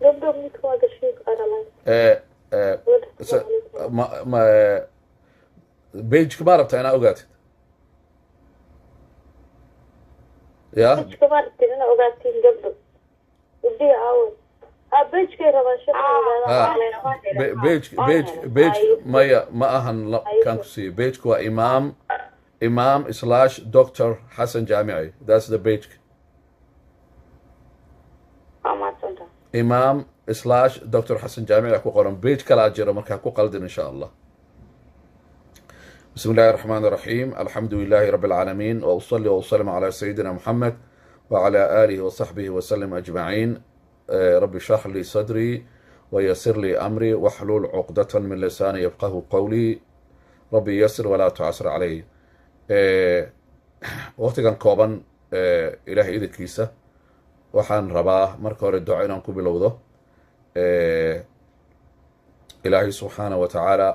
gabdho midka waa gashiin qaralay ma bejka ma rabtaa inaa ogaatid ya bejka ma rabtin inaa ogaatiin gabdho gabdhihi aawan bejkay rabaan bej maya ma ahan kan ku siiyo bejka waa imam / Dr. Hassan Jamici. That's the page. imam / Dr. Hassan Jamici ku qoran page kala jiro marka ku qaldin insha Allah. بسم الله الرحمن الرحيم. الحمد لله رب العالمين وأصلي وأسلم على سيدنا محمد وعلى آله وصحبه وسلم أجمعين. رب اشرح لي صدري ويسر لي أمري واحلل عقدة من لساني يفقه قولي. ربي يسر ولا تعسر علي. waqtigan kooban ilaahay idinkiisa waxaan rabaa marka hore duco inaan ku bilowdo ilaahay subxaanahu wa tacaala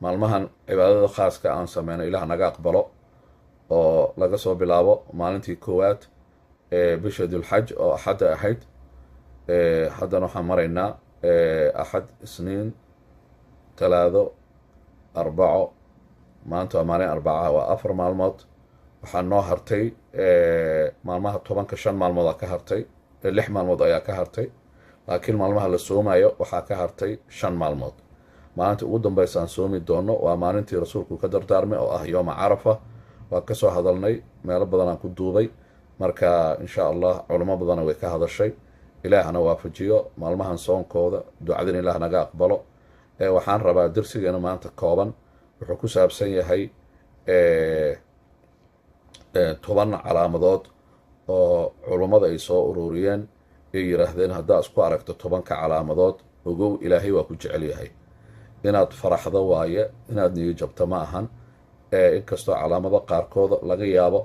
maalmahan cibaadada khaaska aan sameyno ilaah naga aqbalo oo laga soo bilaabo maalintii koowaad bisha dulxaj oo axadda ahayd haddana waxaan maraynaa axad isniin talaado arbaco maanta waa maalin arbaca waa 4 maalmood waxaa noo hartay maalmaha 5 maalmood aa ka hartay 6 maalmood ayaa ka hartay laakiin maalmaha la soomayo waxaa ka hartay 5 maalmood maalinta ugu dambaysa aan soomi doono waa maalintii rasuulku ka dardaarmay oo ah yooma carafa waa ka soo hadalnay meelo badan aan ku duubay marka insha Allah culimo badan way ka hadashay ilaahna waafajiyo maalmahan soonkooda ducadina ilaah naga aqbalo waxaan rabaa darsigeena maanta kooban wuxuu ku saabsan yahay 10 calaamadood oo culummada ay soo ururiyeen ay yiraahdeen haddaa isku aragto 10 calaamadood ogow ilaahay waa ku jecel yahay inaad faraxdo waaye inaad niyo jabto ma ahan inkastoo calaamado qaarkood laga yaabo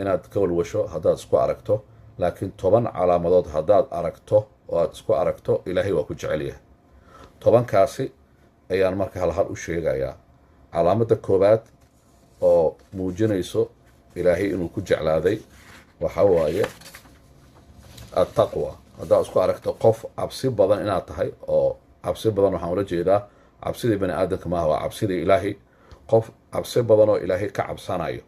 inaad ka walwasho haddaad isku aragto laakiin 10 calaamadood haddaad aragto oo aad isku aragto ilaahay waa ku jecel yahay 10kaasi ayaan marka hal u sheegayaa calaamada koobaad oo muujinayso ilaahay inuu ku jeclaaday waxa waaye at-taqwa haddaa isku aragto qof cabsi badan inaad tahay oo cabsi badan waxaan ula jeedaa cabsidii bani aadamka maaha waa cabsidii ilaahay qof cabsi badan oo ilaahay ka cabsanayo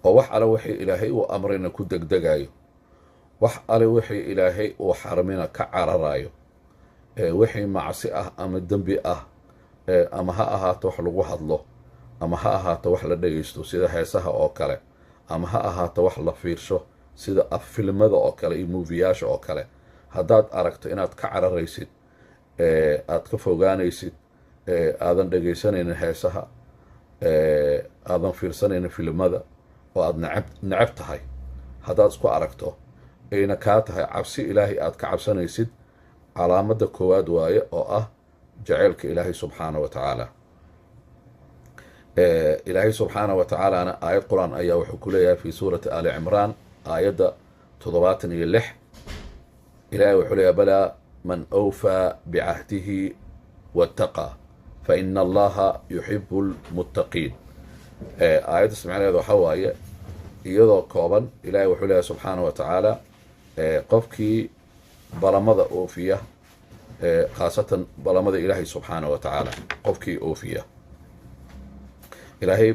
oo wax alle wixii ilaahay uu amrayna ku degdegayo wax alle wixii ilaahay uu xaramina ka cararayo wixii macsi ah ama dembi ah ama ha ahaato wax lagu hadlo ama ha ahaato wax la dhageysto sida heesaha oo kale ama ha ahaato wax la fiirsho sida afilmada oo kale iyo movieyaasha oo kale haddaad aragto inaad ka cararaysid aad ka fogaanaysid aadan dhageysanaynin heesaha aadan fiirsanaynin filmada oo aad necab tahay haddaad isku aragto ayna kaa tahay cabsi ilaahay aad ka cabsanaysid calaamada koowaad waaye oo ah jaceylka ilaahay subxaanahu wa tacaala ilaahay subxaanahu wa tacaalaana aayad qur-aan ayaa wuxuu ku leeyahay fi suurati ali cimraan aayadda 76 ilaahay wuxuu leeyahay balaa man awfaa bicahdihi wattaqaa fa ina allaha yuxibu lmuttaqiin aayaddaas macnaheeda waxaa waaye iyadoo kooban ilaahay wuxuu leeyahay subxaanahu wa tacaala qofkii balamada oofiya khaasatan balamada ilaahay subxaanahu wa tacaala qofkii oofiya ilaahay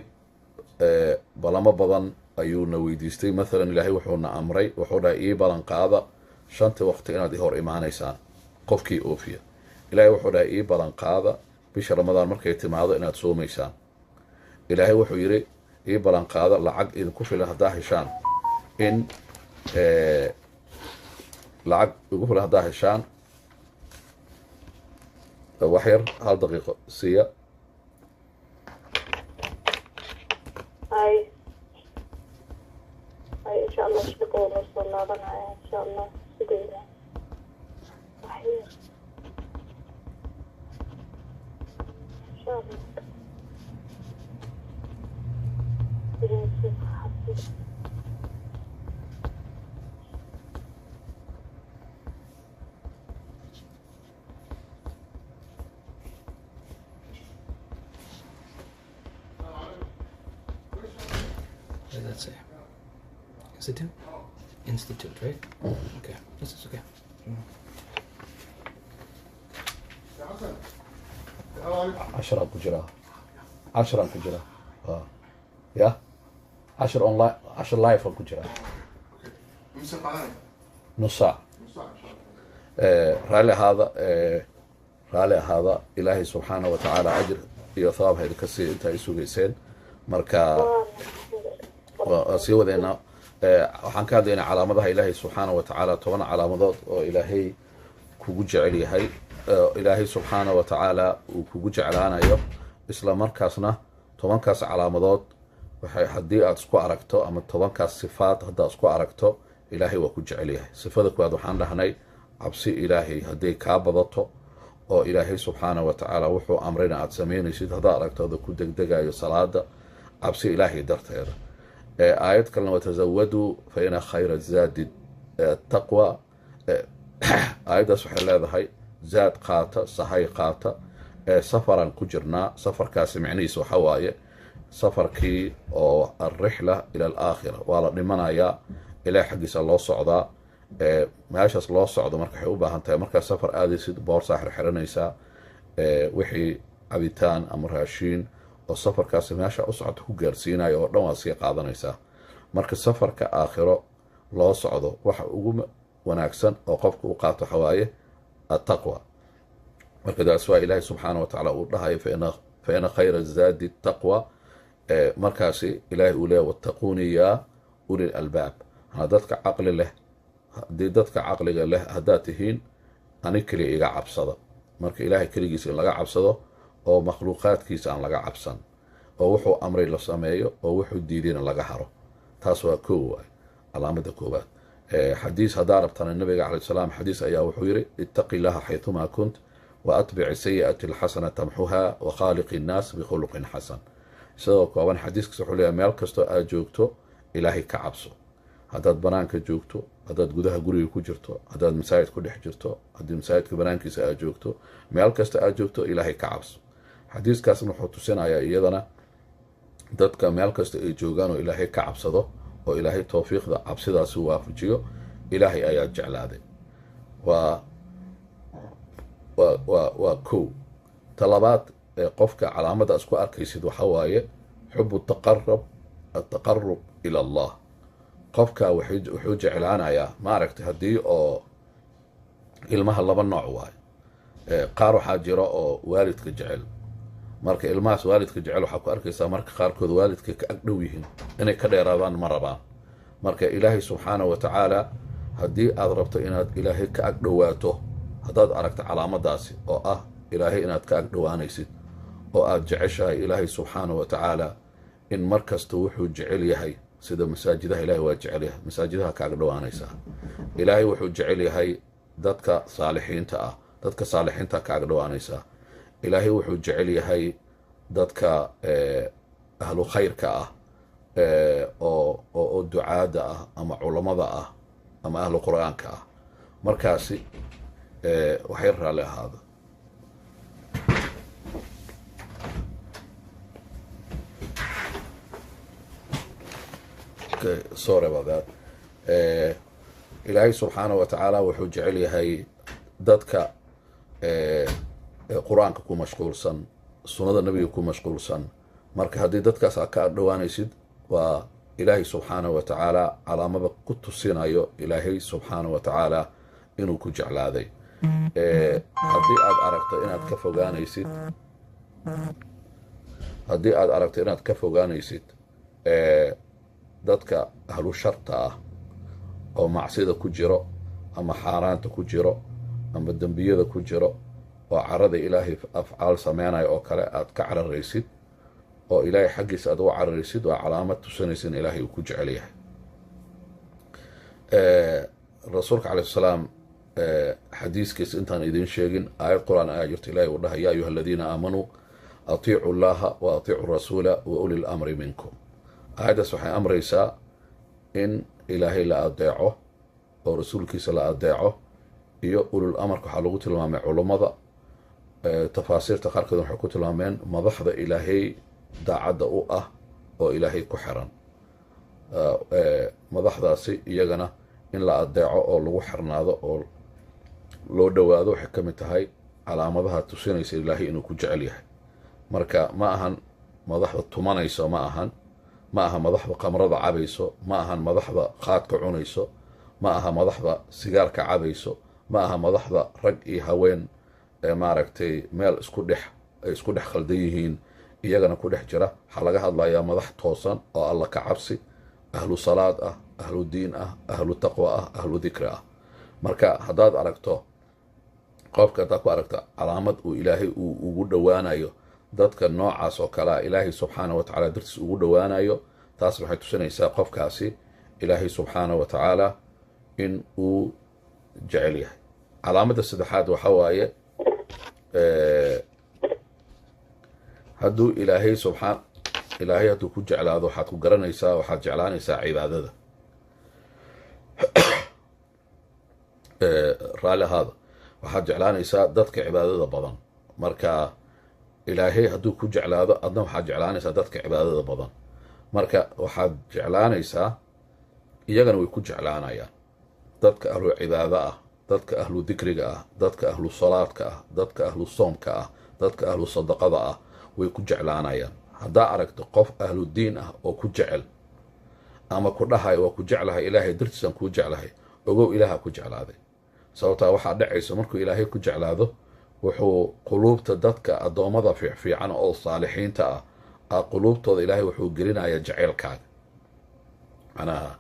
balamo badan ayuuna weydiistay maalan ilaahay wuxuuna amray wuxuu dhahay ii balan qaada 5 waqti inaad i hor imaanaysaan qofkii oofiya ilaahay wuxuu dhahay ii balan qaada bisha ramadaan markay timaado inaad soomaysaan ilaahay wuxuu yidhi ii balan qaada lacag idinku filan haddaa heshaan in lacag igu filan haddaa heshaan wax yar 1 daqiiqo siiya إن شاء الله اشتكوا ونوصل الله إن شاء الله سدينا صحيح إن شاء الله That's it. Institute? Institute, right? Okay. This is okay. 10 ku jira 10 ku jira ya 10 online 10 live ku jira نص ساعة رالي هذا إلهي سبحانه وتعالى أجر يثاب هيدا كسي انت يسوغيسين marka sii wadeena waxaan ka hadlaynaa calaamadaha ilaahay subxaana wa tacaala 10 calaamadood oo ilaahay kugu jecel yahay ilaahay subxaana wa tacaala uu kugu jeclaanayo isla markaasna 10kaas calaamadood waxay haddii aad isku aragto ama 10kaas sifaad haddaad isku aragto ilaahay waa ku jecel yahay sifada koowaad waxaan dhahnay cabsi ilaahay hadday kaa badato oo ilaahay subxaana wa tacaala wuxuu amrayna aad samaynaysid haddaad aragtooda ku degdegayo salaada cabsi ilaahay darteeda aayad kalena watazawaduu fa ina khayra zaadi taqwa aayaddaas waxay leedahay zaad qaata sahay qaata safaran ku jirnaa safarkaasi micnihiisa waxa waaye safarkii oo alrixla ila alaakhira waa la dhimanayaa ilaahay xaggiisa loo socdaa meeshaas loo socdo marka waxay u baahan tahay markaa safar aadaysid boorsaa xirxiranaysaa wixii cabitaan ama raashiin oo safarkaasi meesha u socota ku gaarsiinayo oo dhan waa sii qaadanaysaa marka safarka aakhiro loo socdo waxa ugu wanaagsan oo qofka u qaato waxa waaye attaqwa marka daas waa ilaahay subxaana wa tacaala uu dhahayo fa ina khayra zaadi taqwa markaasi ilaahay uu leeyahy wattaquuni yaa uli lalbaab dadka caqli leh haddii dadka caqliga leh haddaad tihiin ani keliya iga cabsada marka ilaahay keligiisa in laga cabsado oo makhluuqaadkiisa aan laga cabsan oo wuxuu amray la sameeyo oo wuxuu diidayna laga haro taas waa koow waay calaamada koowaad xadiis haddaa rabtana nabiga calayhi salaam xadiis ayaa wuxuu yidhi ittaqi llaha xaytumaa kunt wa atbici sayi'ati alxasana tamxuha wa khaaliqi innaas bikhuluqin xasan sidoo kooban xadiiskaas wuxuu leeyahay meel kastoo aad joogto ilaahay ka cabso haddaad banaanka joogto haddaad gudaha guriga ku jirto haddaad masaajid ku dhex jirto haddii masaajidka banaankiisa aad joogto meel kasta aad joogto ilaahay ka cabso xadiiskaasna wuxuu tusinayaa iyadana dadka meel kasta ay joogaan oo ilaahay ka cabsado oo ilaahay tawfiiqda cabsidaasi waafajiyo ilaahay ayaa jeclaaday waa kow talabaad qofka calaamada isku arkaysid waxa waaye xubu ataqarub ila allah qofka wuxuu jeclaanayaa maaragtay haddii oo ilmaha laba nooc waayo qaar waxaa jira oo waalidka jecel marka ilmahaas waalidka jecel waxaa ku arkaysaa marka qaarkood waalidka ka agdhow yihiin inay ka dheeraadaan ma rabaan marka ilaahay subxaana wa tacaala haddii aad rabto inaad ilaahay ka agdhowaato haddaad aragto calaamadaasi oo ah ilaahay inaad ka agdhowaanaysid oo aad jeceshahay ilaahay subxaana wa tacaala in mar kasta wuxuu jecel yahay sida masaajidaha ilaahay waa jecel yahay masaajidaha ka agdhowaanaysaa ilaahay wuxuu jecel yahay dadka saalixiinta ah dadka saalixiinta ka agdhowaanaysaa ilaahay wuxuu jecel yahay dadka ahlu khayrka ah oo ducaada ah ama culamada ah ama ahlu qur'aanka ah markaasi waxay raalli ahaada sorry about that ilaahay subxaana wa tacaala wuxuu jecel yahay dadka qur-aanka ku mashquulsan sunnada nabiga ku mashquulsan marka haddii dadkaas aad ka adhowaanaysid waa ilaahay subxaana wa tacaala calaamada ku tusinayo ilaahay subxaana wa tacaala inuu ku jeclaaday haddii aad aragto inaad ka fogaanaysid dadka ahlu sharta ah oo macsida ku jiro ama xaaraanta ku jiro ama dembiyada ku jiro oo carada ilaahay afcaal sameynaya oo kale aad ka cararaysid oo ilaahay xaggiisa aad uga cararaysid waa calaamad tusinaysa in ilaahay uu ku jecel yahay rasuulka calayhi salaam xadiiskiisa intaan idiin sheegin aayad qur-aan ayaa jirta ilaahay uu dhahay yaa ayuha aladiina aamanuu atiicu llaha wa atiicu rasuula wa uli lamri minkum aayaddaas waxay amraysaa in ilaahay la adeeco oo rasuulkiisa la adeeco iyo ulul amarka waxaa lagu tilmaamay culummada tafaasiirta qaarkood waxay ku tilmaameen madaxda ilaahay daacadda u ah oo ilaahay ku xiran madaxdaasi iyagana in la adeeco oo lagu xirnaado oo loo dhowaado waxay ka mid tahay calaamadaha tusinaysa ilaahay inuu ku jecel yahay marka ma ahan madaxda tumanayso, ma ahan madaxda qamrada cabayso, ma ahan madaxda qaadka cunayso, ma aha madaxda sigaarka cabayso, ma aha madaxda rag iyo haween ee maaragtay meel isku dhex khaldan yihiin iyagana ku dhex jira. waxaa laga hadlayaa madax toosan oo alla ka cabsi, ahlu salaad ah, ahlu diin ah, ahlu taqwa ah, ahlu dikri ah. marka haddaad aragto qofka, haddaad ku aragta calaamad uu ilaahay uu ugu dhowaanayo dadka noocaas oo kalea, ilaahay subxaanahu wa tacaala dartiis ugu dhowaanayo, taas waxay tusinaysaa qofkaasi ilaahay subxaanahu wa tacaala in uu jecel yahay. calaamadda saddexaad waxa waaye hadduu ilaahay hadduu ku jeclaado, waxaad ku garanaysaa, waxaad jeclaanaysaa cibaadada. raalli ahaada, waxaad jeclaanaysaa dadka cibaadada badan. marka ilaahay hadduu ku jeclaado, adna waxaad jeclaanaysaa dadka cibaadada badan. marka waxaad jeclaanaysaa, iyagana way ku jeclaanayaan, dadka ahlu cibaado ah, dadka ahlu dikriga ah, dadka ahlu salaadka ah, dadka ahlu soomka ah, dadka ahlu sadaqada ah, way ku jeclaanayaan. haddaa aragto qof ahlu diin ah oo ku jecel ama ku dhahay waa ku jeclahay, ilaahay dartiisaan kuu jeclahay, ogow ilaaha ku jeclaaday. sababtaa waxaa dhacaysa markuu ilaahay ku jeclaado, wuxuu quluubta dadka addoommada fiican oo saalixiinta ah quluubtooda ilaahay wuxuu gelinayaa jaceylkaaga. macnaha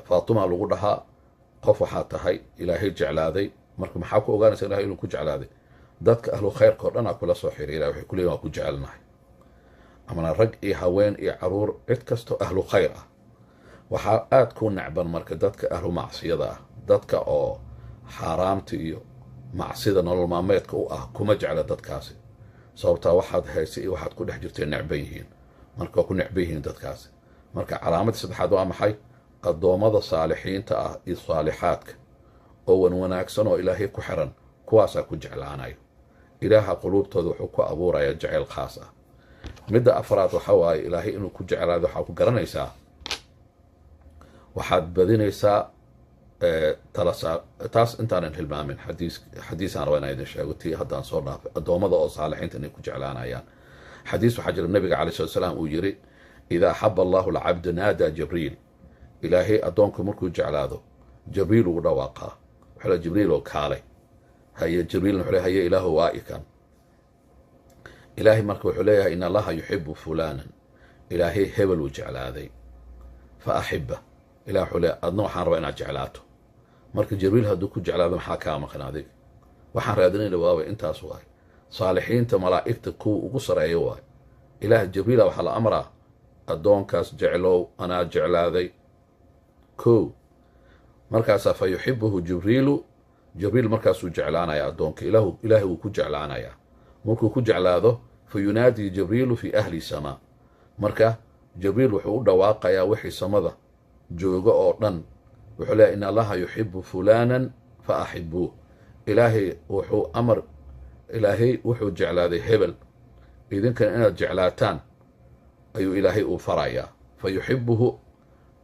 faatuma lagu dhahaa, qof waxaa tahay ilaahay jeclaaday. marka maxaa ku ogaanaysa ilahay inuu ku jeclaaday? dadka ahlu khayrka oo dhan aa kula soo xiriira, waxay ku leeyihin waa ku jecelnahay. amana rag iyo haween iyo caruur, cid kastoo ahlu khayr ah. waxaa aad ku necban marka dadka ahlu macsiyada ah, dadka oo xaaraamta iyo macsida nolol maalmeedka u ah, kuma jecla dadkaasi. sababtaa waxaad haysay iyo waxaad ku dhex jirtay necban yihiin, marka waa ku necban yihiin dadkaasi. marka calaamadda saddexaad waa maxay? addoommada saalixiinta ah iyo saalixaadka oo wanaagsan oo ilaahay ku xiran, kuwaasaa ku jeclaanayo. ilaaha quluubtooda wuxuu ku abuurayaa jacayl khaas ah. midda afraad waxa waaye ilaahay inuu ku jeclaado, waxaa ku garanaysaa, waxaad badinaysaa taas intaanan hilmaamin xadiisaan rabaa inaan idin sheego, tii haddaan soo dhaafay, addoommada oo saalixiinta inay ku jeclaanayaan. xadiis waxaa jira nabiga calay slat salaam uu yidhi, idaa axaba allahu alcabda naadaa jibriil. ilaahay addoonku markuu jeclaado, jibriil ugu dhawaaqaa, wuxuu le jibriil oo kaalay. haye jibriilna wuxuu le haye ilaahu waa ikan. ilaahay marka wuxuu leeyahay in allaha yuxibu fulaanan, ilaahay hebel uu jeclaaday, fa axiba. ilah wuxuu leeyahay adna waxaan rabaa inaad jeclaato. marka jibriil hadduu ku jeclaado, maxaa kaa maqan adiga? waxaan raadinayna waaway intaas waay. saalixiinta malaa'igta kuwa ugu sareeya waay. ilaah jibriila waxaa la amraa, addoonkaas jeclow, anaa jeclaaday. kow markaasaa fa yuxibuhu jibriilu, jibriil markaasuu jeclaanayaa addoonka, ilaahay wuu ku jeclaanayaa. markuu ku jeclaado, fa yunaadii jibriilu fi ahli samaa. marka jibriil wuxuu u dhawaaqayaa wixii samada jooga oo dhan, wuxuu leeyahay in allaha yuxibu fulaanan fa axibuuh. ilaahay wuxuu jeclaaday hebel, idinkana inaad jeclaataan ayuu ilaahay uu farayaa. fa yuxibuhu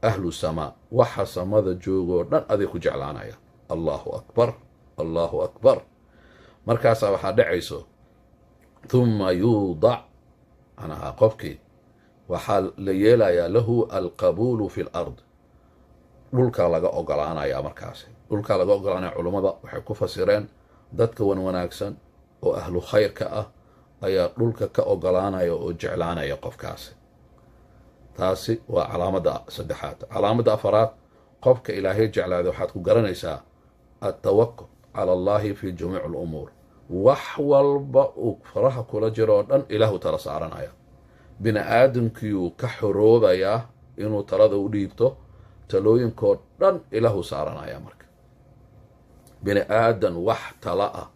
ahlu samaa, waxa samada joogoo dhan aday ku jeclaanaya. allahu akbar, allahu akbar. markaasaa waxaa dhacayso, uma yuudac, manaha qofkii waxaa la yeelayaa lahu alqabuulu fi lard, dhulkaa laga ogolaanayaa. markaasi dhulkaa laga ogolaanaya, culummada waxay ku fasireen dadka wanaagsan oo ahlu khayrka ah ayaa dhulka ka ogolaanaya oo jeclaanaya qofkaasi. taasi waa calaamadda saddexaad. calaamadda afaraad, qofka ilaahay jeclaaday, waxaad ku garanaysaa altawakul cala allahi fi jamiici alumuur. wax walba uu faraha kula jiro oo dhan ilaahu tala saaranaya. bini aadamkiiuu ka xoroobayaa inuu talada u dhiibto, talooyinkoo dhan ilaahu saaranaya. marka bini aadan wax tala ah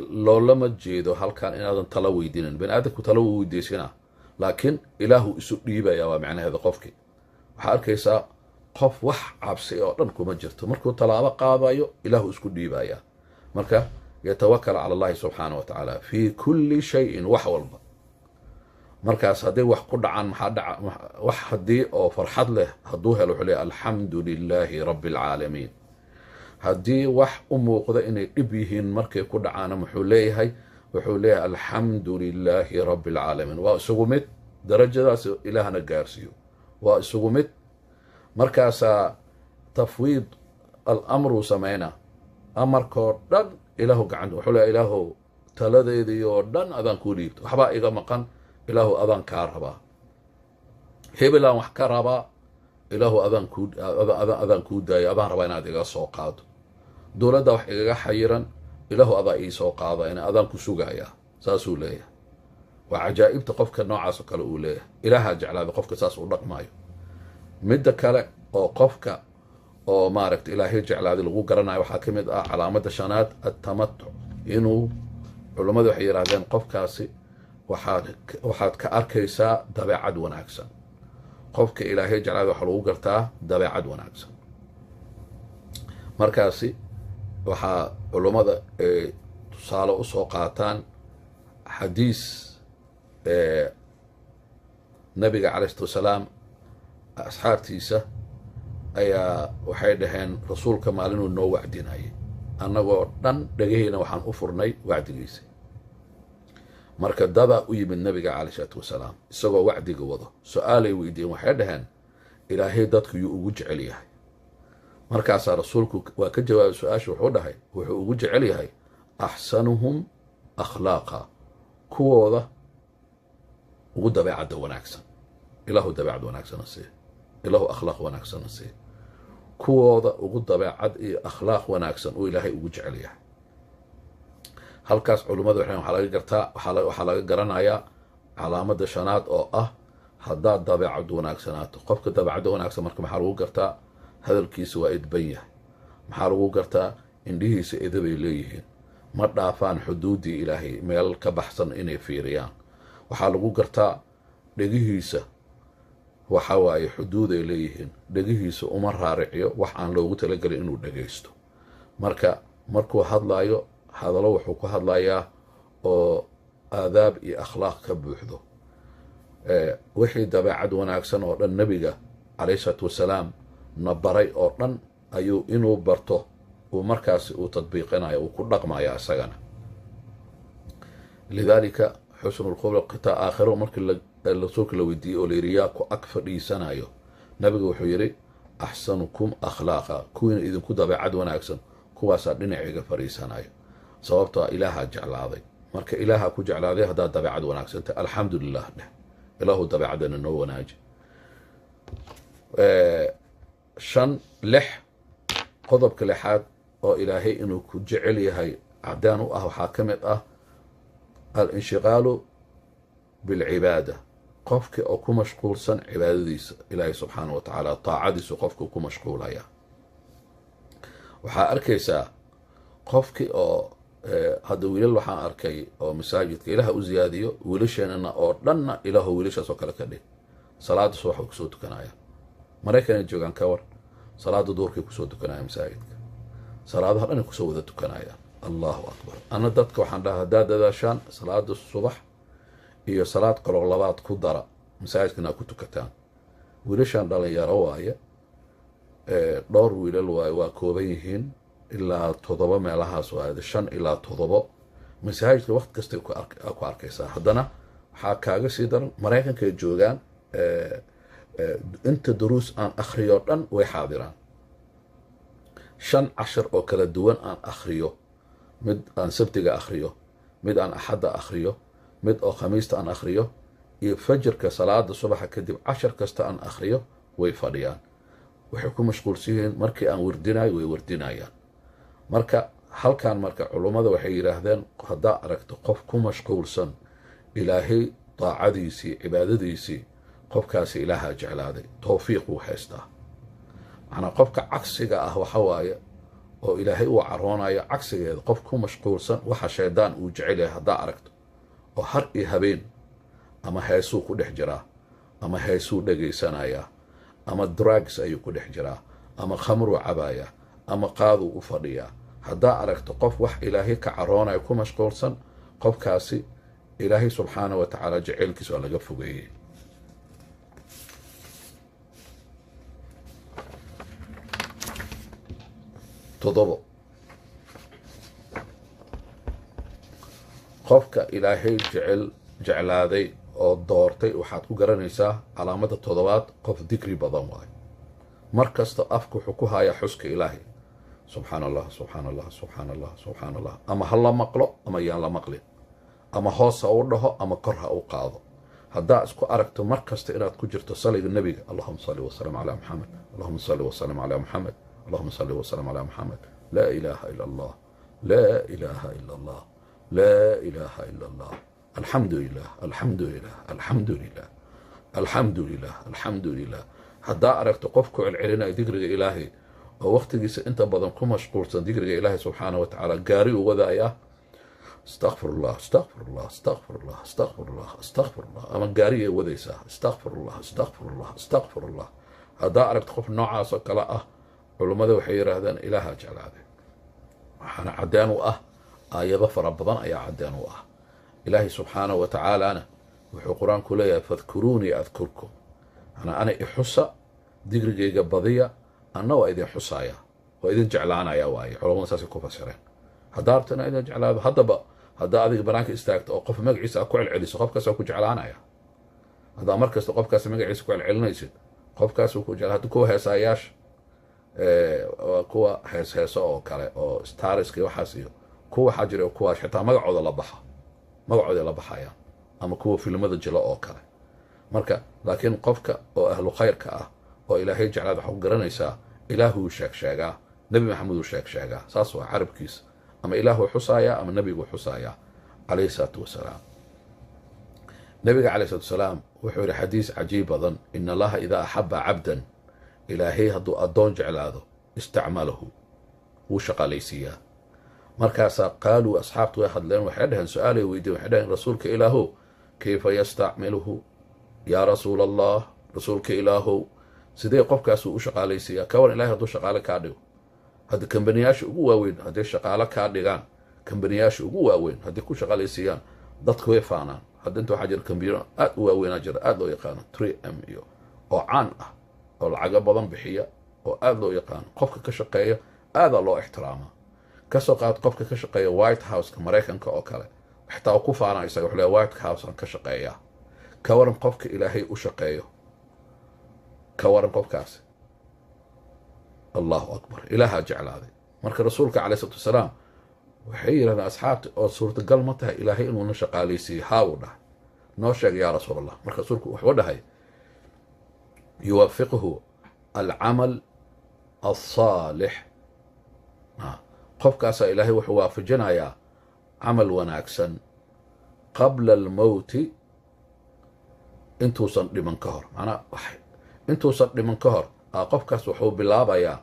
loolama jeedo halkan inaadan tala weydiinin. bini aadamku tala wuu weydiisanaa, laakiin ilaahu isu dhiibaya waa macnaheeda. qofkii waxaa arkaysaa qof wax cabsi oo dhan kuma jirto, markuu talaabo qaadayo ilaahu isku dhiibaya. marka yatawakal cala allahi subxaana wa tacaala fii kulli shayin, wax walba. markaas hadday wax ku dhacaan, maxaa dhaca? wax haddii oo farxad leh hadduu helo, wuxuu leeyahay alxamdu lilaahi rabbi alcaalamiin. haddii wax u muuqda inay dhib yihiin markay ku dhacaana, muxuu leeyahay wuxuu leeyahay alxamdu lilaahi rabbi alcaalamiin. waa isugu mid, darajadaas ilaahna gaarsiiyo waa isugu mid. markaasaa tafwiid alamruu samayna, amarkoo dhan ilaahu gacanta, wuxuu leeyahay ilaahow taladeedii oo dhan adaan kuu dhiibto, waxbaa iga maqan, ilaahu adaan kaa rabaa, hebelaan wax ka rabaa, ilaahu adaan kuu daaya, adaan rabaa inaad iga soo qaado, dowladda wax igaga xayiran, ilaahu adaa ii soo qaada, in adaan ku sugayaa. saasuu leeyahay. waa cajaa'ibta qofka noocaas oo kale uu leeyahay. ilaahaa jeclaada qofka saas u dhaqmaayo. midda kale oo qofka oo maaragta ilaahay jeclaaday lagu garanayo waxaa ka mid ah calaamadda shanaad attamatuc, inuu culummadu waxay yidhaahdeen qofkaasi waxaad ka arkaysaa dabeecad wanaagsan. qofka ilaahay jeclaaday waxaa lagu gartaa dabeecad wanaagsan. markaasi waxaa culummada tusaale u soo qaataan xadiis nabiga calayhi salaatu wasalaam asxaabtiisa ayaa waxay dhaheen rasuulka maalinuu noo wacdinayay, annagoo dhan dhegaheyna waxaan u furnay wacdigiisa. marka dadaa u yimid nabiga calayhi salaatu wasalaam isagoo wacdiga wado, su-aalay weydiiyeen, waxay dhaheen ilaahay dadku yuu ugu jecel yahay. markaasaa rasuulku waa ka jawaabay su-aasha, wuxuu dhahay wuxuu ugu jecel yahay axsanuhum akhlaaqa, kuwooda ugu dabeecadda wanaagsan. ilaahu dabeecad wanaagsana siiye, ilaahu akhlaaq wanaagsana siiye, kuwooda ugu dabeecad iyo akhlaaq wanaagsan uu ilaahay ugu jecel yahay. halkaas culummadu waxaa laga garanayaa calaamadda shanaad oo ah haddaad dabeecad wanaagsanaato. qofka dabeecadda wanaagsan marka maxaa lagu gartaa? hadalkiisa waa idban yahay. maxaa lagu gartaa? indhihiisa edabay leeyihiin, ma dhaafaan xuduuddii ilaahay meel ka baxsan inay fiiriyaan. waxaa lagu gartaa dhegihiisa waxa waaye xuduuday leeyihiin, dhegihiisa uma raariciyo wax aan loogu talagelin inuu dhegaysto. markuu hadlaayo hadallo wuxuu ku hadlayaa oo aadaab iyo akhlaaq ka buuxdo. wixii dabeecad wanaagsan oo dhan nebiga calayhi salaatu wasalaam na baray oo dhan ayuu inuu barto uu markaasi uu tadbiiqinayo, uu ku dhaqmaya isagana. lidaalika xusnulkhuluq xitaa aakhiro markii rasuulka la weydiiyey oo layidhi yaa ku ag fadhiisanayo, nabiga wuxuu yidhi axsanukum akhlaaqa, kuwiina idinku dabeecad wanaagsan kuwaasaa dhinacayga fadhiisanayo. sababtoo ah ilaahaa jeclaaday. marka ilaahaa ku jeclaaday haddaad dabeecad wanaagsanta alxamdu lilah dheh, ilaahu dabeecaddana noo wanaaji. 6 qodobka 6 oo ilaahay inuu ku jecel yahay caddaan u ah waxaa ka mid ah alinshiqaalu bilcibaada. qofki oo ku mashquulsan cibaadadiisa ilaahay subxaana wa tacaala, taacadiisu qofku ku mashquulaya. waxaa arkaysaa qofki oo hadda wiilal waxaan arkay oo masaajidka ilaah u ziyaadiyo, wiilasheenana oo dhanna ilaahu wiilashaas oo kale ka dhig. salaada subax way kusoo tukanaya, maraykanay joogaan ka war, salaada duurkay kusoo tukanaya masaajidka, salaadaha dhan ay kusoo wada tukanaya. allahu akbar. ana dadka waxaan dhaha haddaad dadaashaan salaada subax iyo salaad kaloo labaad ku dara masaajidkana ku tukataan. wiilashaan dhalinyaro waaye, dhowr wiilal waaye, waa kooban yihiin ilaa 7 meelahaas waaye, 5 ilaa 7 masaajidka waqti kastay ku arkaysaa. haddana waxaa kaaga sii daran maraykankay joogaan, inta duruus aan akhriyo dhan way xaadiraan. 5 cashar oo kala duwan aan akhriyo, mid aan sabtiga akhriyo, mid aan axadda akhriyo, mid oo khamiista aan akhriyo, iyo fajirka salaada subaxa kadib cashar kasta aan akhriyo, way fadhiyaan. waxay ku mashquulsan yihiin markii aan wardinayo way wardinayaan. marka halkan marka culummada waxay yidhaahdeen haddaa aragto qof ku mashquulsan ilaahay daacadiisii cibaadadiisii, qofkaasi ilaahaa jeclaaday, tawfiiq uu haystaa. macnaa qofka cagsiga ah waxa waaye oo ilaahay uu caroonayo cagsigeeda, qof ku mashquulsan waxa shaydaan uu jecel yahay haddaa aragto, oo har iyo habeen ama heesuu ku dhex jiraa, ama heesuu dhegaysanayaa, ama drugs ayuu ku dhex jiraa, ama khamruu cabaaya, ama qaaduu u fadhiyaa. haddaa aragto qof wax ilaahay ka caroonayo ku mashquulsan, qofkaasi ilaahay subxaana wa tacaala jaceylkiisa waa laga fogeeyey. qofka ilaahay jeclaaday oo doortay waxaad ku garanaysaa calaamada toddobaad qof dikri badan waayo mar kasta afka wuxuu ku hayaa xuska ilaahay subxaan allah subxaan allah subxaan allah subxaan allah ama ha la maqlo ama yaan la maqlin ama hoos ha u dhaho ama kor ha u qaado haddaa isku aragto mar kasta inaad ku jirto saliga nebiga allahuma salli wasalam calaa muxamed allahuma salli wasalam calaa muxamed allahuma salli wasalam calaa muxamed laa ilaaha ila allah laa ilaaha ila allah laa ilaaha ila allah alxamdu lilah alxamdu lilah alxamdu lilah alxamdu lilah alxamdu lilah haddaa aragto qofku celcelinaya dikriga ilaahay oo waqtigiisa inta badan ku mashquulsan dikriga ilaahay subxaanahu wa tacaala gaari u wadaaya astaqfirullah astaqfirullah astaqfirullah astaqfirullah astaqfirullah ama gaariyay wadaysaa astaqfirullah astaqfirullah astaqfirullah haddaa aragto qof noocaas oo kale ah culummada waxay yidhaahdaan ilaaha jeclaaday waxaana caddeen u ah aayado fara badan ayaa caddeen u ah ilaahay subxaanahu wa tacaalana wuxuu qur-aanku leeyahay fadkuruunii adkurkum ana ixusa digrigayga badiya anna waa idin xusaaya waa idin jeclaanaya waaye culammada saasay ku fasireen haddaa rabto inaa idin jeclaado haddaba haddaa adiga banaanka istaagto oo qof magaciisa aad ku celceliso qofkaas waa ku jeclaanaya haddaa mar kasta qofkaas magaciisa ku celcelinaysid qofkaas ku hadda kuwa heesaayaasha kuwa heeso oo kale oo stariska waxaas iyo kuwa waxaa jira kuwa xitaa magacooda la baxayaan ama kuwa filmada jilo oo kale marka laakiin qofka oo ahlu khayrka ah oo ilaahay jeclaad waxaa ku garanaysaa ilaahuu sheegsheegaa nebi maxamed uu sheegsheegaa saas waa carabkiisa ama ilaahuu xusaayaa ama nebiguu xusaayaa calayhi salaatu wasalaam nebiga calayhi salatu wasalaam wuxuu yidhi xadiis cajiib badan ina allaha idaa axaba cabdan ilaahay hadduu addoon jeclaado istacmalahu wuu shaqaalaysiiyaa markaasaa qaaluu asxaabtu way hadleen waxay dhaheen su-aalay weydiyen waxay dhaheen rasuulka ilaahow kayfa yastacmiluhu yaa rasuula allah rasuulka ilaahow sidee qofkaasuu u shaqaalaysiiyaa kawan ilahay hadduu shaqaale kaa dhigo hadda kambaniyaasha ugu waaweyn hadday shaqaale kaa dhigaan kambaniyaasha ugu waaweyn hadday ku shaqaalaysiiyaan dadku way faanaan hadda inta waxaa jira kambaniyo aad u waaweynaa jira aad loo yaqaano 3M iyo oo caan ah oo lacago badan bixiya oo aad loo yaqaano qofka ka shaqeeya aadaa loo ixtiraamaa kasoo qaad qofka ka shaqeeya white houseka maraykanka oo kale xitaa ku faanaa isaga wuxuu leeyahay white housean ka shaqeeyaa ka waran qofka ilaahay u shaqeeyo ka waran qofkaasi allahu akbar ilaahaa jeclaaday marka rasuulka calayhi salatu wasalaam waxay yidhahdeen asxaabta oo suurtagal ma tahay ilaahay inuuna shaqaalaysiiyo haa uu dhahay noo sheeg yaa rasuul allah marka rasuulku wuxuu dhahay yuwafiquhu alcamal alsaalix qofkaasaa ilaahay wuxuu waafajinayaa camal wanaagsan qabla almowti intuusan dhiman ka hor macnaa intuusan dhiman ka hor qofkaas wuxuu bilaabayaa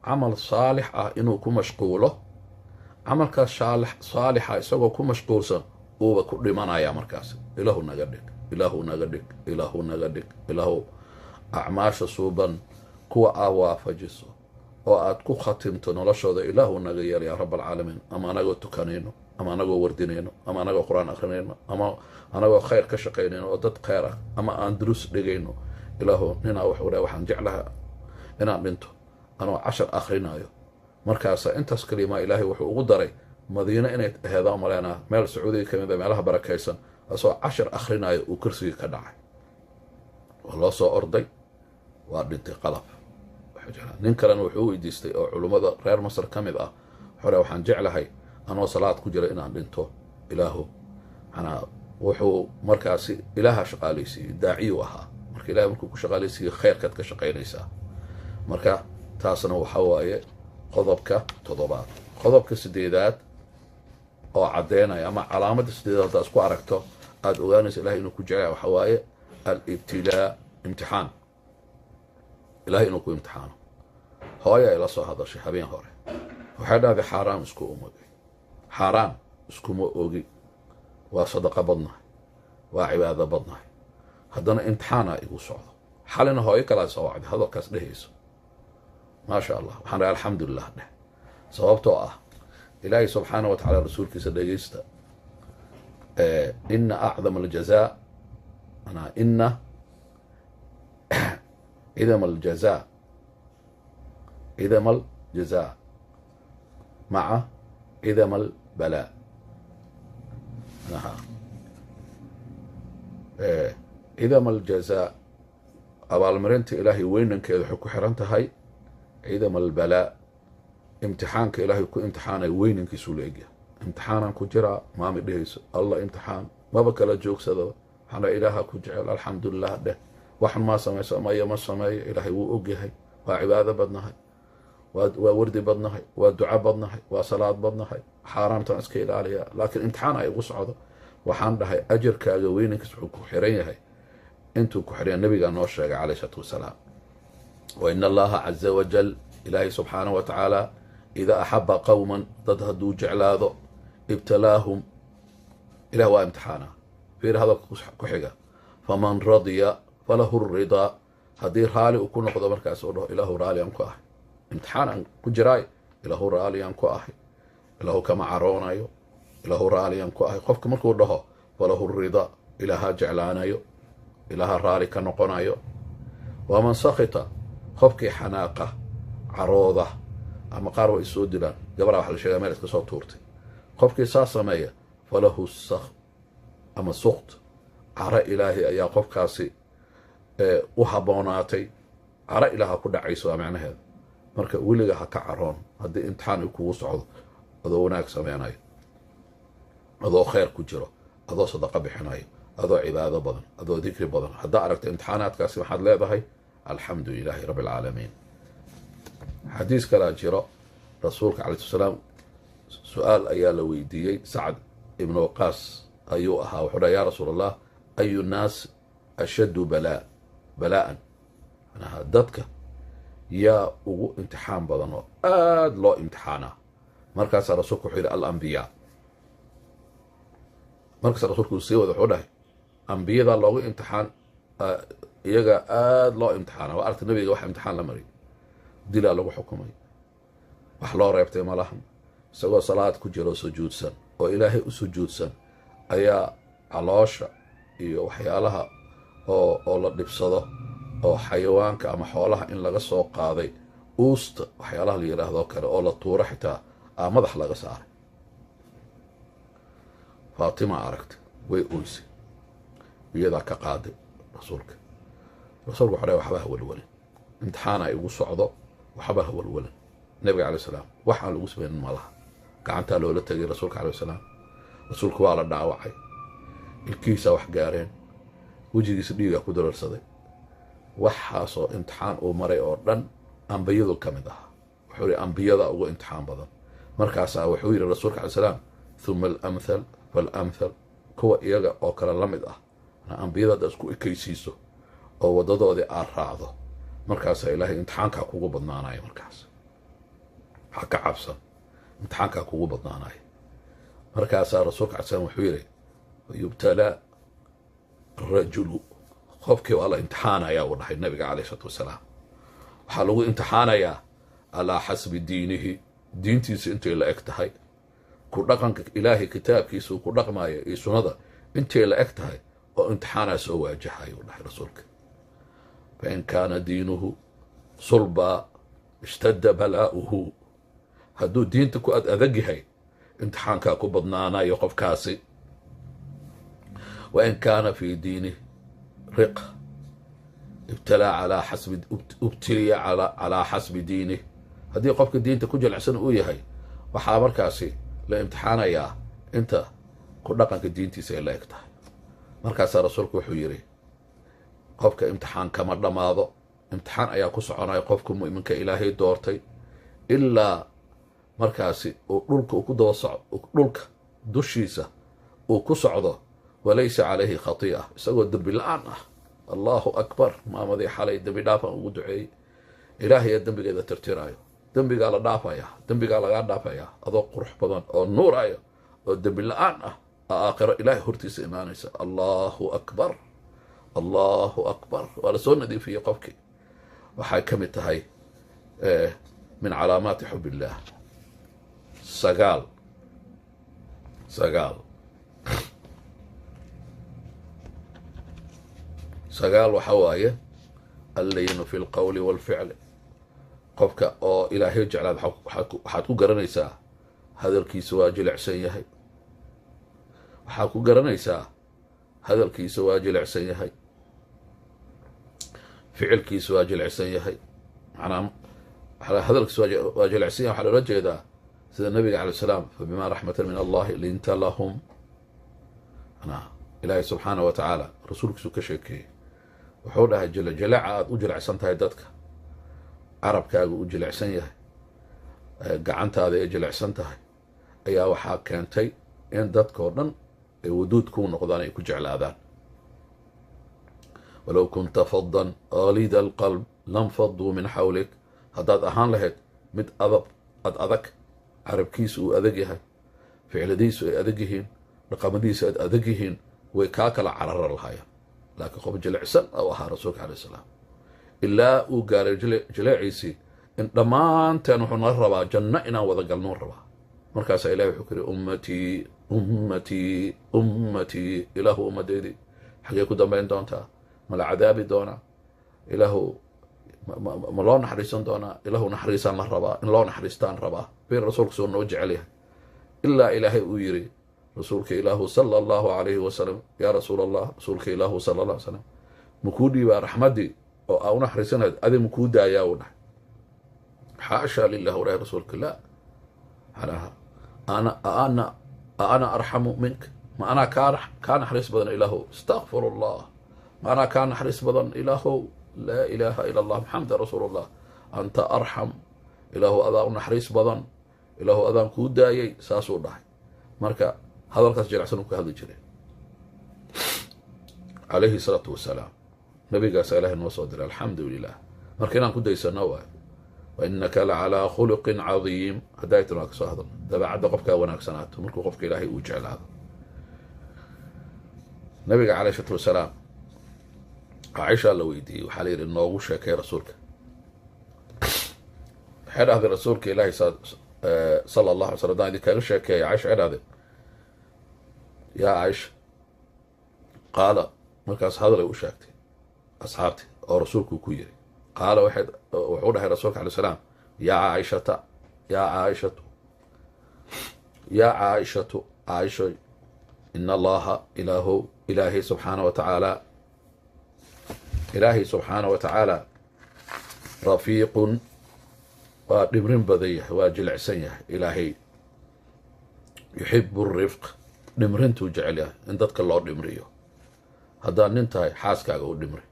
camal saalix ah inuu ku mashquulo camalkaas saalixa isagoo ku mashquulsan uuba ku dhimanaya markaas ilaahu naga dhig ilaahu naga dhig ilaahu naga dhig ilaahu acmaasha suuban kuwa aa waafajiso oo aad ku khatimto noloshooda ilaahu naga yeel yaa rab alcaalamiin ama anagoo tukanayno ama anagoo wardinayno ama anagoo qur-aan akrinayno ama anagoo khayr ka shaqaynayno oo dad khayr ah ama aan duruus dhigayno ilaahu ninaa wuxuu dhahay waxaan jeclaha inaan dhinto anoo cashar akrinaayo markaasa intaas kalimaa ilaahay wuxuu ugu daray madiine inay aheedaan umaleynaa meel sacuudiga ka mid a meelaha barakaysan asoo cashar akrinaayo uu kursigii ka dhacay waa loo soo orday waa dhintay qalab nin kalena wuxuu weydiistay oo culummada reer masar ka mid ah xore waxaan jeclahay anoo salaad ku jira inaan dhinto ilaahu manaa wuxuu markaasi ilaaha shaqaalaysiiyey daaciyuu ahaa marka ilahay markuu ku shaqaalaysiiyey khayrkaad ka shaqaynaysaa marka taasna waxa waaye qodobka 7 qodobka 8 oo caddeynaya ama calaamadda 8 haddaad isku aragto aada ogaanaysa ilahay inuu ku jeclaya waxa waaye alibtilaa imtixaan ilahay inuu ku imtixaano hooya ay la soo hadashay habeen hore waxay dhahday xaaraan isku umogay xaaraan iskuma ogi waa sadaqa badnahay waa cibaado badnahay haddana imtixaana igu socdo xalina hooyo kalaa soo wacday hadalkaas dhehayso maasha allah waxaan dhahay alxamdulilah dheh sababtoo ah ilaahay subxaanahu wa tacaala rasuulkiisa dhegaysta ina acdama aljazaa ina عدم الجزاء مع عدم البلاء cidama aljazaa abaalmarinta ilaahay weynankeeda waxay ku xiran tahay cidama albalaa imtixaanka ilaahay ku imtixaanaya weynankiisuu la egyahay imtixaanaan ku jiraa maami dhehayso allah imtixaan maba kala joogsadaba waxaana ilaaha ku jecel alxamdulilah dheh waxan maa samayso maya ma sameeyo ilaahay wuu ogyahay waa cibaado badnahay waa wardi badnahay waa duco badnahay waa salaad badnahay xaaraamtaan iska ilaaliyaa laakiin imtixaan ay igu socdo waxaan dhahay ajarkaaga weynankiis wuxuu ku xiran yahay intuu ku xiran nabigaa noo sheegay calayhi salaatu wasalaam wa ina allaha caza wajal ilaahay subxaanahu wa tacaala idaa axaba qowman dad hadduu jeclaado ibtalaahum ilah waa imtixaana fiir hadalka ku xiga faman radiya falahu ridaa haddii raali uu ku noqdo markaas uu dhaho ilaahu raali aan ku ahay imtixaan aan ku jiraay ilaahu raali aan ku ahay ilaahu kama caroonayo ilaahu raali aan ku ahay qofka markuu dhaho falahu ridaa ilaaha jeclaanayo ilaaha raali ka noqonayo waman sakita qofkii xanaaqa carooda ama qaar way soo dilaan gabadha waxa la sheegaa meel iska soo tuurtay qofkii saa sameeya falahu sakh ama sukt cara ilaahi ayaa qofkaasi u habboonaatay cara ilaaha ku dhacayso waa macnaheeda marka weliga ha ka caroon haddii imtixaan uu kugu socdo adoo wanaag sameynayo adoo khayr ku jiro adoo sadaqa bixinayo adoo cibaado badan adoo dikri badan haddaa aragto imtixaanaadkaasi waxaad leedahay alxamdu lilaahi rabbi alcaalamiin xadiis kalaa jiro rasuulka calayhi salaam su-aal ayaa la weydiiyey sacd ibnu waqaas ayuu ahaa wuxuu dhaha yaa rasuul allah ayu naas ashaddu balaa'an manaha dadka yaa ugu imtixaan badan oo aada loo imtixaanaa markaasaa rasuulku wuxuu yidhi alambiyaa markaasa rasuulku uu sii wada wuxuu dhahay ambiyadaa loogu imtixaan iyaga aada loo imtixaana waa aragta nabiga wax imtixaan la mariy dilaa lagu xukumay wax loo reebtay malahan isagoo salaad ku jiro sujuudsan oo ilaahay u sujuudsan ayaa caloosha iyo waxyaalaha oo la dhibsado oo xayawaanka ama xoolaha in laga soo qaaday uusta waxyaalaha la yidhaahdo kale oo la tuuro xitaa madax laga saaray faatima aragtay way oysay iyadaa ka qaaday rasuulku wuxuu dhahay waxba ha walwalin imtixaana igu socdo waxba ha walwalin nabiga calayhi salaam waxaan lagu samaynin malaha gacantaa loola tegay rasuulka calayhi salaam rasuulku waa la dhaawacay ilkihiisaa wax gaareen wejigiisa dhiigaa ku dararsaday waxaasoo imtixaan uu maray oo dhan ambiyadu ka mid ahaa wuxuu yidhi ambiyada ugu imtixaan badan markaasaa wuxuu yidhi rasuulka calayhi salaam uma alamthal faalamthal kuwa iyaga oo kale la mid ah ambiyada hadda isku ekaysiiso oo waddadoodii aad raacdo markaasaa ilaahay imtixaankaa kugu badnaanaya markaas ha ka cabsan imtixaankaa kugu badnaanaya markaasaa rasuulka calayhi salaam wuxuu yidhi yubtalaa arajulu qofkii waa la imtixaanayaa uu dhahay nabiga calayhi salaatu wasalaam waxaa lagu imtixaanayaa calaa xasbi diinihi diintiisa intay la eg tahay ku dhaqanka ilaahay kitaabkiisa uu ku dhaqmaayo iyo sunnada intay la eg tahay oo imtixaanaa soo waajahay uu dhahay rasuulka fain kaana diinuhu sulbaa ishtadda balaa'uhu hadduu diinta ku adag yahay imtixaankaa ku badnaanayo qofkaasi wain kaana fii diinih riq ubtiliya calaa xasbi diinih haddii qofka diinta ku jilicsan uu yahay waxaa markaasi la imtixaanayaa inta ku dhaqanka diintiisa ay la eg tahay markaasaa rasuulku wuxuu yidhi qofka imtixaan kama dhammaado imtixaan ayaa ku soconaya qofka mu'minka ilaahay doortay ilaa markaasi uu dhulka dushiisa uu ku socdo walaysa calayhi khatii'a isagoo dembi la-aan ah allahu akbar maamadii xalay dembi dhaafaan ugu duceeyey ilaahayaa dembigeeda tirtiraayo dembigaa la dhaafayaa dembigaa lagaa dhaafayaa adoo qurux badan oo nuurayo oo dembi la-aan ah aakhiro ilaahay hortiisa imaanaysa allahu akbar allahu akbar waa la soo nadiifiyey qofkii waxay ka mid tahay min calaamaati xub illaah sagaal waxaa waaye allaynu fi lqowli waalficli qofka oo ilaahay jeclaad waxaad ku garanaysaa hadalkiisa waa jilicsan yahay waxaa ku garanaysaa hadalkiisa waa jilicsan yahay, ficilkiisa waa jilicsan yahay. macnaa hadalkiisa waa jilicsan yahay waxaa loola jeedaa sida nabiga calay salaam fabimaa raxmatan min allahi linta lahum. ilaahay subxaana wa tacaala rasuulkiisu ka sheekeeyey, wuxuu dhahay jiljallaca aad u jilicsan tahay dadka, carabkaaga u jilicsan yahay, gacantaada ay jilicsan tahay, ayaa waxaa keentay in dadkao dhan ay waduud kuu noqdaan, ay ku jeclaadaan. walow kunta fadan ghalida alqalb lam faduu min xawlik, haddaad ahaan lahayd mid adag, carabkiisu uu adag yahay, ficladiisu ay adag yihiin, dhaqamadiisu ay adag yihiin, way kaa kala carara lahaayeen. laakiin qof jilicsan ou ahaa rasuulka alayh salaam, ilaa uu gaaray jileeciisii in dhammaanteen wuxuu naga rabaa janno inaan wada galnuu rabaa. markaasaa ilahi wuxuu ku yidhi ummatii ummatii ummatii, ilaahu ummadeydii xaggee ku dambayn doontaa? ma la cadaabi doonaa? ilaahu ma loo naxariisan doonaa? ilaahu naxariisaan la rabaa, in loo naxariistaan rabaa. bir rasuulku soo noo jecel yahay, ilaa ilaahay uu yidhi rasuulka ilaahu sala allahu calayhi wasalam, yaa rasuul allah, rasuulka ilaahu sala allah alay slam, makuu dhiibaa raxmaddii oo aa u naxariisanayd, adi makuu daayaa u dhahay. xaasha lilah walahi rasuulka la ana arxamu mink, ma anaa kaa naxariis badan ilaahow? astaqfir allah, ma anaa kaa naxariis badan ilaahow? laa ilaaha ila allah maxameda rasuulullah. anta arxam, ilaahu adaa u naxariis badan, ilaahu adaan kuu daayay, saasuu dhahay. marka hadalkaas jilicsan uu ka hadli jiray calayhi salaatu wasalaam. nabigaasa ilahay noo soo diray, alxamdu lilah. marka inaan ku daysano waayo. wainaka lacalaa khuluqin cadiim, hadaytan waa ka soo hadalna dabeecadda qofkaa wanaagsanaato markuu qofka ilaahay uu jeclaado. nabiga calayh salaatu wasalaam caaisha la weydiiyey, waxaa la yidhi noogu sheekay rasuulka. waxay dhahday rasuulka ilaahay sala allah alay slam, hadaan idinkaaga sheekeeya, caaisha waxay dhahday yaa caaisha, qaala, markaas hadalay u sheegtay asxaabtii oo rasuulku ku yiri. qaala wuxuu dhahay rasuulka alay salaam, yaa caaishata, yaa caaishatu, yaa caaishatu, caaishoy, ina allaha ilaahay subxaana wa tacaala, ilaahay subxaana wa tacaala rafiiqun, waa dhimrin badan yahay, waa jilicsan yahay. ilaahay yuxibu rifq, dhimrintuu jecel yahay, in dadka loo dhimriyo. haddaad nin tahay xaaskaaga u dhimri,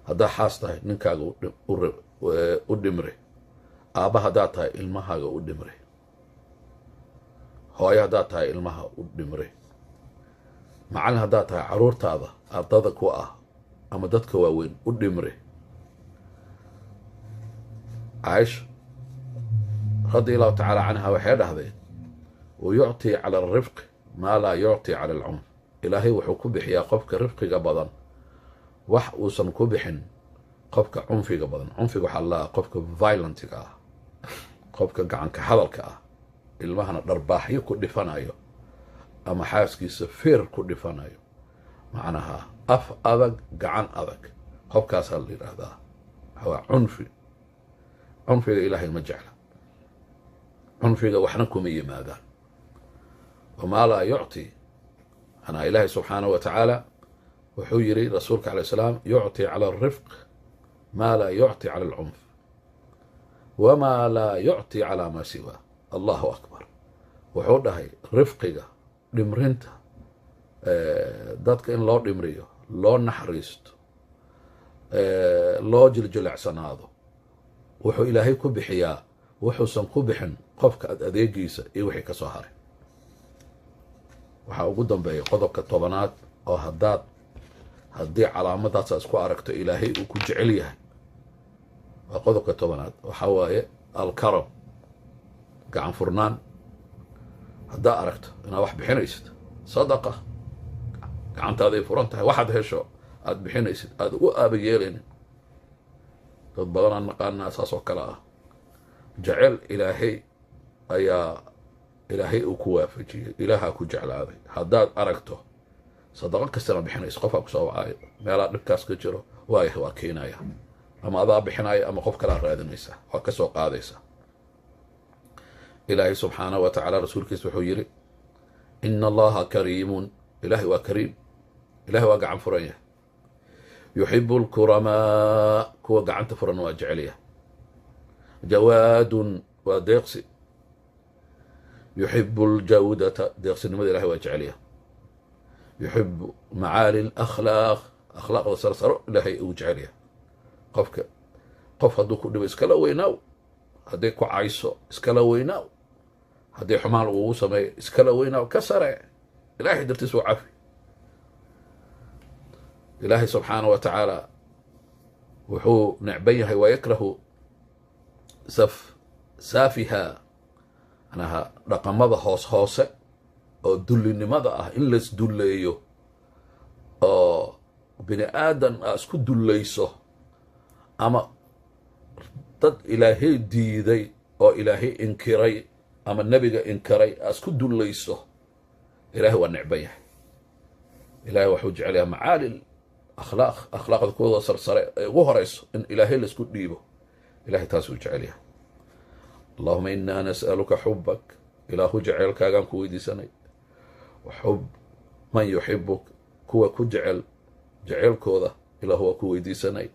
haddaad xaas tahay ninkaaga u dhimri, aabba haddaad tahay ilmahaaga u dhimri, hooyo haddaad tahay ilmaha u dhimri, macallin haddaad tahay carruurtaada ardada ku ah ama dadka waaweyn u dhimri. caaisha radi allahu tacaala canha waxay dhahday, wayucطii cala alrifq maa laa yucطii cala alcunf, ilaahay wuxuu ku bixiyaa qofka rifqiga badan wax uusan ku bixin qofka cunfiga badan. cunfiga waxaa laa qofka violentiga ah, qofka gacanka hadalka ah, ilmahana dharbaaxyo ku dhifanayo ama xaaskiisa feer ku dhifanayo, macnaha af adag, gacan adag, qofkaasaa la yidhaahdaa waa cunfi. cunfiga ilaahay ma jecla, cunfiga waxna kuma yimaadaan. wamaa laa yucطi, anaa ilaahay subxaana wa tacaala wuxuu yidhi rasuulka alayh salaam, yucطi cala alrifq maa laa yucطi cala alcunf, wamaa laa yucطi calaa maa siwaa. allahu akbar. wuxuu dhahay rifqiga, dhimrinta, dadka in loo dhimriyo, loo naxariisto, loo jiljilecsanaado, wuxuu ilaahay ku bixiyaa wuxuusan ku bixin qofka adeegiisa iyo wixii ka soo haray. waxaa ugu dambeeya qodobka 10aad oo haddii calaamadaasa isku aragto ilaahay uu ku jecel yahay, waa qodobka 10aad. waxaa waaye alkaram, gacan furnaan. haddaa aragto inaad wax bixinaysid, sadaqa, gacantaaday furan tahay, waxaad hesho aad bixinaysid, aad u aaba yeelaynin. dad badanaan naqaanaa saas oo kale ah. jecel ilaahay ayaa ilaahay uu ku waafajiyey, ilaahaa ku jeclaaday. haddaad aragto sadaqo kastana bixinaysa, qofkaa kusoo wacaayo, meelaa dhibkaas ka jiro, waa keenaya, ama adaa bixinaya ama qof kalaa raadinaysa, waa ka soo qaadaysa. ilaahay subxaanahu wa tacaala rasuulkiisa wuxuu yidhi, ina allaha kariimun ilahay waa kariim, ilahay waa gacan furan yahay. yuxibu lkuramaa kuwa gacanta furan waa jecelyahay. jawaadun waa deeqsi. yuxibu ljawdata deeqsinimada ilahay waa jecelyahay. yuxibu macaali lakhlaaq akhlaaqda sarsaro ilaahay uu jecelyahay. qof hadduu ku dhibo iskala weynaaw, hadday ku cayso iskala weynaaw, hadday xumaan lagugu sameeyo iskala weynaaw, ka sare ilahay dartiis waa cafi. ilaahay subxaana wa tacaala wuxuu necban yahay wayakrahu saafiha manaha dhaqamada hoose oo dullinimada ah, in las dulleeyo oo bini aadan aa isku dullayso, ama dad ilaahay diiday oo ilaahay inkiray ama nebiga inkiray aa isku dullayso. ilaahay waa necban yahay. ilaahay waxuu jecel yahay macaali akhlaaqda kuwada sarsare ee ugu horayso in ilaahay laisku dhiibo. ilahay taasuu jecel yahay. allahuma inaa nas'aluka xubak, ilaahu jeceelkaagaan ku weydiisanay. xub man yuxibuk, kuwa ku jecel jeceelkooda ilaahu waa ku weydiisanay.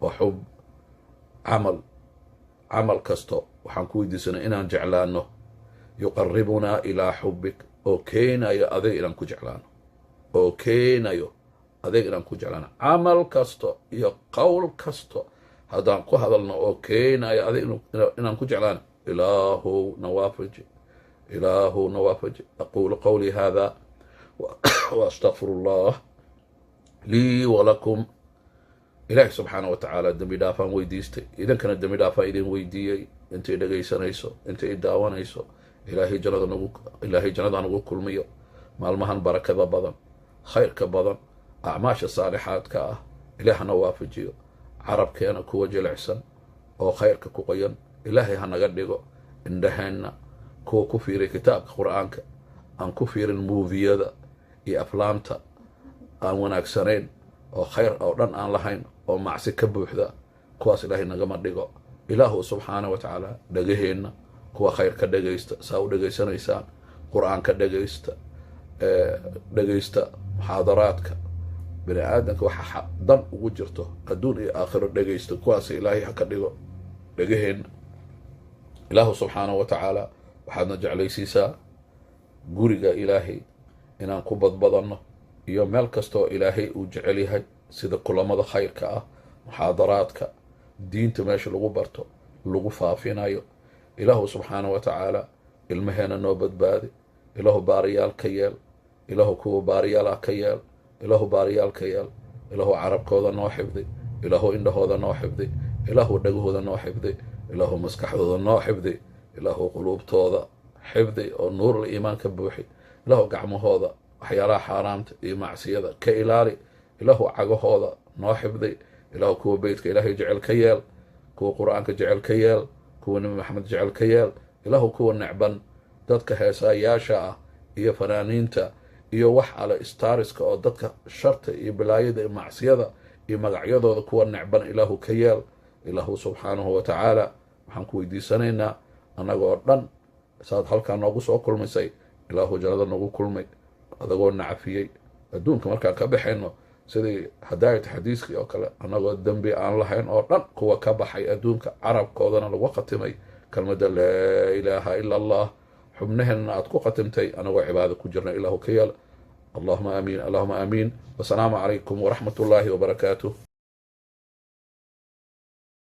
wa xub camal kasto waxaan ku weydiisanay inaan jeclaano yuqaribunaa ilaa xubik, oo keenayo adeeg inaan ku jeclaano, oo keenayo adeeg inaan ku jeclaano. camal kasto iyo qowl kasto haddaan ku hadalno oo keenayo adeeg inaan ku jeclaano, ilaahu nawaafaji, ilaahu nawaafaji. aqulu qawlii hada wa astaqfiru allah lii walakum. ilaahi subxaana wa tacaala dembi dhaafaan weydiistay, idinkana dembi dhaafaan idin weydiiyey. intay dhegaysanayso, intay daawanayso, ilaahay jannada nagu kulmiyo maalmahan barakada badan, khayrka badan, acmaasha saalixaadka ah ilaah hana waafajiyo. carabkeena kuwa jilicsan oo khayrka ku qoyan ilaahay hanaga dhigo. indhaheenna kuwa ku fiiray kitaabka qur'aanka, aan ku fiirin muufiyada iyo aflaamta aan wanaagsanayn oo khayr oo dhan aan lahayn oo macsi ka buuxda, kuwaas ilaahay nagama dhigo. ilaahu subxaana wa tacaala dhegaheenna kuwa khayr ka dhegaysta, saa u dhegaysanaysaan qur'aanka dhegaysta muxaadaraadka bini aadanka waxa dan ugu jirto adduun iyo aakhiro dhegaysta, kuwaas ilaahay ha ka dhigo dhegaheenna. ilaahu subxaana wa tacaala waxaadna jeclaysiisaa guriga ilaahay inaan ku badbadanno iyo meel kastoo ilaahay uu jecel yahay, sida kulamada khayrka ah, muxaadaraadka, diinta meesha lagu barto, lagu faafinayo. ilaahu subxaana wa tacaala ilmaheena noo badbaadi. ilaahu baariyaal ka yeel, ilaahu kuwa baariyaal ah ka yeel, ilaahu baariyaal ka yeel. ilaahu carabkooda noo xifdi, ilaahu indhahooda noo xifdi, ilaahu dhagahooda noo xifdi, ilaahu maskaxdooda noo xifdi, ilaahu quluubtooda xifdi oo nuurul iimaan ka buuxi. ilaahu gacmahooda waxyaalaha xaaraamta iyo macsiyada ka ilaali. ilaahu cagahooda noo xifdi. ilaahu kuwa beytka ilaahay jecel ka yeel, kuwa qur'aanka jecel ka yeel, kuwa nebi maxamed jecel ka yeel. ilaahu kuwa necban dadka heesaayaasha ah iyo fanaaniinta iyo wax ale istaariska oo dadka sharta iyo bilaayada iyo macsiyada iyo magacyadooda kuwa necban ilaahu ka yeel. ilaahu subxaanahu wa tacaala waxaan ku weydiisanaynaa annagoo dhan saad halkaa noogu soo kulmisay, ilaahu jannada nagu kulmay adagoo nacafiyey. adduunka markaan ka baxayno sidii hadaayat xadiiskii oo kale, annagoo dembi aan lahayn oo dhan kuwa ka baxay adduunka, carabkoodana lagu khatimay kelmadda laa ilaaha ila allah, xubnaheenna aad ku khatimtay annagoo cibaado ku jirna. ilaahu ka yeel. allahuma aamiin, allahuma aamiin. wasalaamu calaykum waraxmat ullaahi wabarakaatuh.